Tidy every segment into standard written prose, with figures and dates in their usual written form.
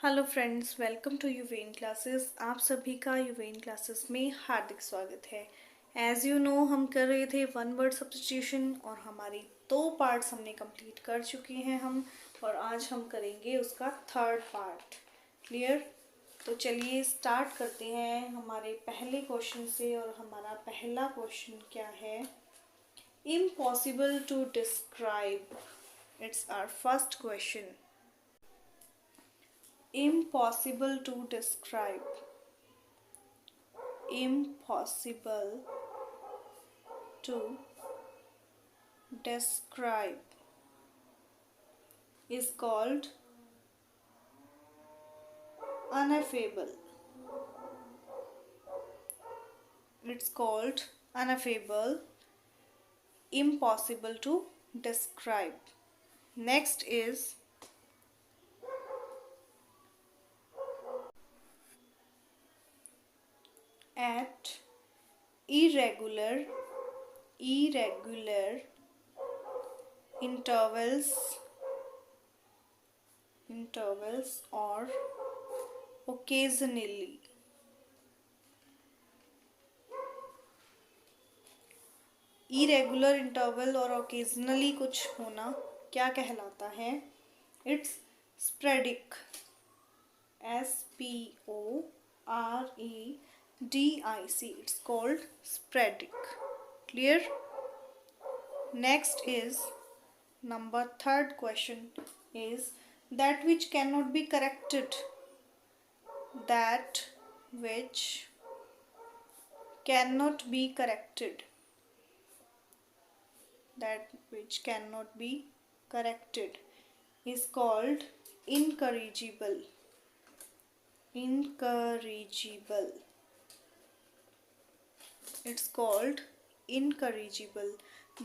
Hello friends, welcome to Yuven classes. आप सभी का यूवेन क्लासेस में हार्दिक स्वागत है। एज यू नो, हम कर रहे थे वन वर्ड सब्स्टिट्यूशन और हमारी दो पार्ट्स हमने कंप्लीट कर चुके हैं हम, और आज हम करेंगे उसका थर्ड पार्ट। क्लियर? तो चलिए स्टार्ट करते हैं हमारे पहले क्वेश्चन से। और हमारा पहला क्वेश्चन क्या है? Impossible to describe. It's our first question. Impossible to describe. Impossible to describe is called ineffable. It's called ineffable. Impossible to describe. Next is at irregular intervals or occasionally. Irregular interval और occasionally कुछ होना क्या कहलाता है? It's sporadic. SPORADIC. It's called sporadic. Clear? Next is number third question is that which can not be corrected. That which can not be corrected. That which cannot be corrected is called incorrigible. It's called incorrigible.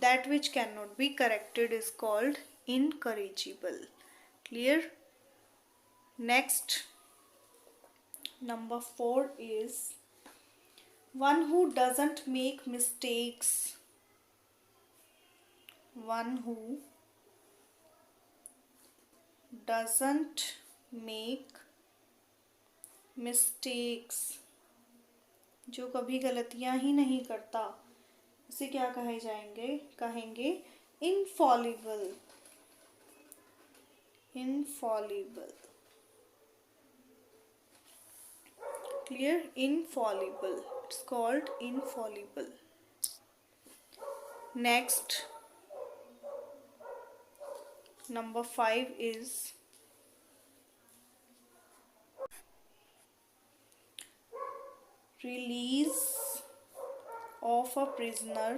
That which cannot be corrected is called incorrigible. Clear? Next, number 4 is one who doesn't make mistakes. One who doesn't make mistakes, जो कभी गलतियां ही नहीं करता, इसे क्या कहेंगे infallible. Clear? Infallible. It's called infallible. Next, number 5 is release of a prisoner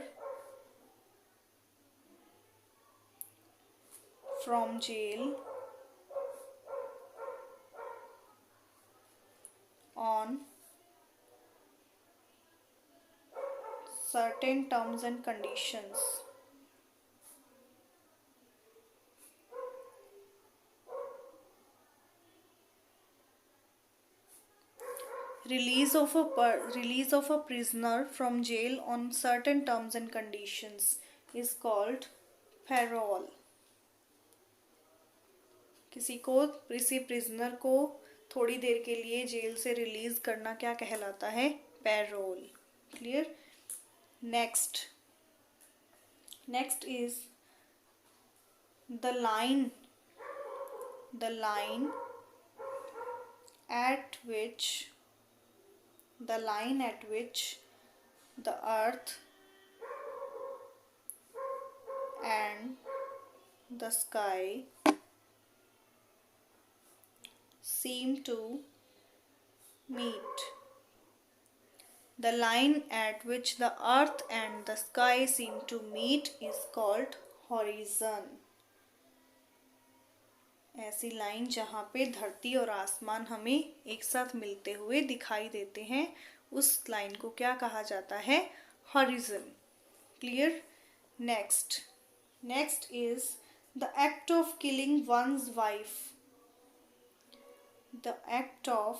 from jail on certain terms and conditions. Release of a prisoner from jail on certain terms and conditions is called parole. किसी prisoner को थोड़ी देर के लिए jail से release करना क्या कहलाता है? Parole. Clear? Next is the line at which the earth and the sky seem to meet. The line at which the earth and the sky seem to meet is called horizon. ऐसी line जहाँ पे धरती और आसमान हमें एक साथ मिलते हुए दिखाई देते हैं, उस लाइन को क्या कहा जाता है? Horizon. Clear? Next is the act of killing one's wife. The act of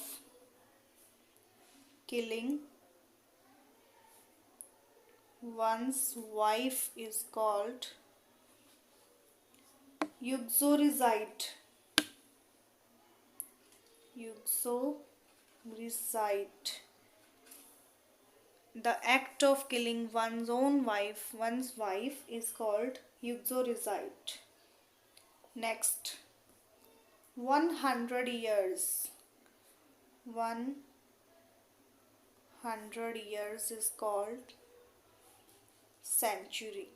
killing one's wife is called uxoricide. Uxoricide. The act of killing one's wife is called uxoricide. Next, 100 years. 100 years is called century.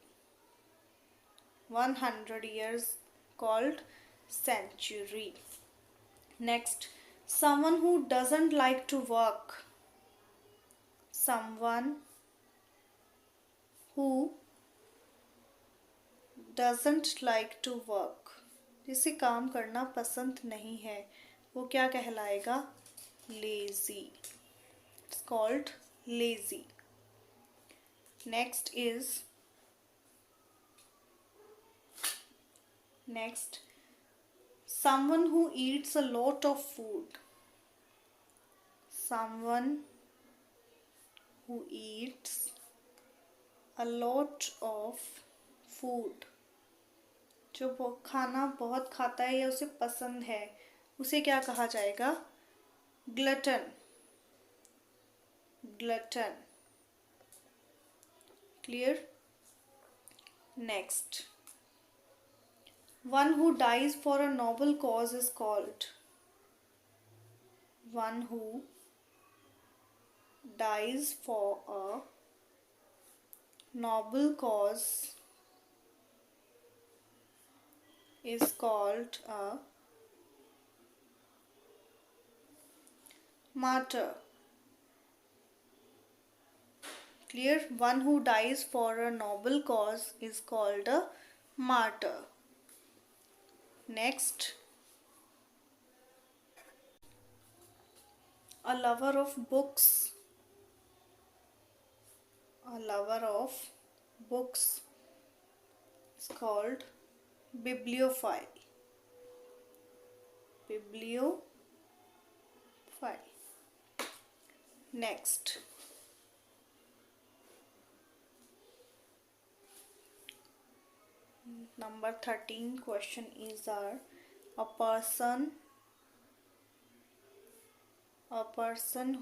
100 years called century. Next, someone who doesn't like to work. Someone who doesn't like to work. जिसे काम करना पसंद नहीं है वो क्या कहलाएगा? Lazy. It's called lazy. Next, someone who eats a lot of food. Someone who eats a lot of food. जो खाना बहुत खाता है या उसे पसंद है उसे क्या कहा जाएगा? Glutton. Glutton. Clear? Next, one who dies for a noble cause is called. One who dies for a noble cause is called a martyr. Clear? One who dies for a noble cause is called a martyr. Next, a lover of books. A lover of books is called bibliophile. Bibliophile. Next, number 13 question is a person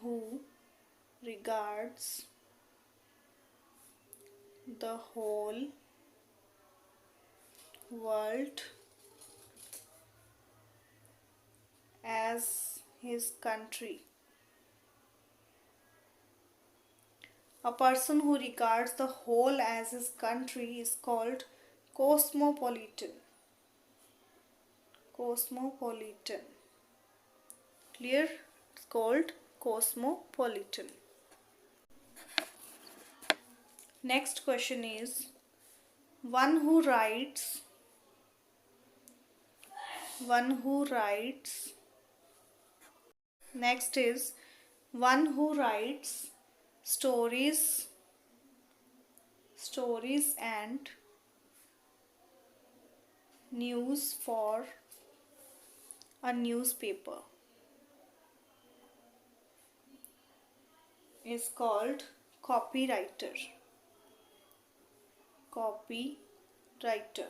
who regards the whole world as his country. A person who regards the whole as his country is called cosmopolitan. Cosmopolitan. Clear? It's called cosmopolitan. Next question is one who writes next is one who writes stories and news for a newspaper is called copywriter. Copywriter.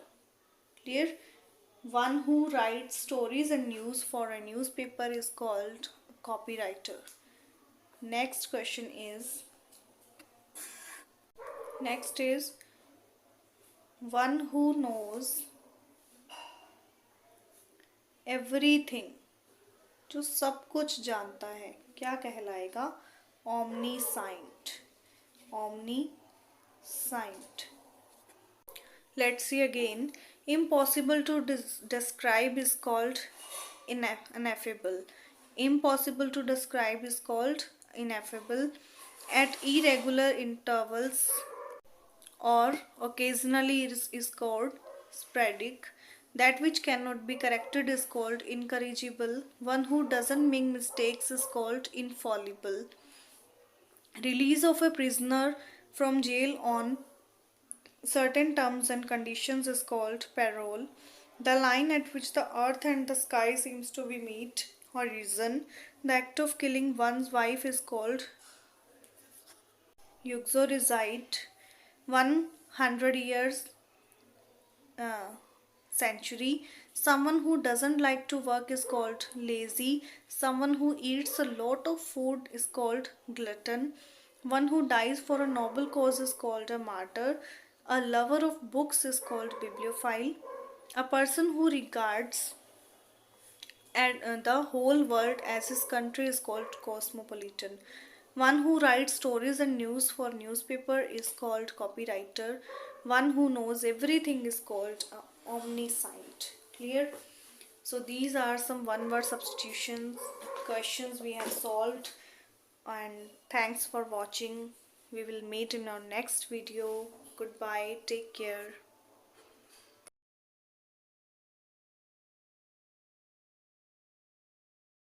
Clear? One who writes stories and news for a newspaper is called copywriter. Next question is one who knows everything. जो सब कुछ जानता है क्या कहलाएगा? Omniscient. Omniscient. Let's see again. Impossible to describe is called ineffable. Impossible to describe is called ineffable. At irregular intervals or occasionally is called sporadic. That which cannot be corrected is called incorrigible. One who doesn't make mistakes is called infallible. Release of a prisoner from jail on certain terms and conditions is called parole. The line at which the earth and the sky seems to be meet, horizon. The act of killing one's wife is called uxoricide. 100 years century. Someone who doesn't like to work is called lazy. Someone who eats a lot of food is called glutton. One who dies for a noble cause is called a martyr. A lover of books is called bibliophile. A person who regards the whole world as his country is called cosmopolitan. One who writes stories and news for newspaper is called copywriter. One who knows everything is called omniscient. Clear? So these are some one word substitutions questions we have solved, and thanks for watching. We will meet in our next video. Goodbye. Take care.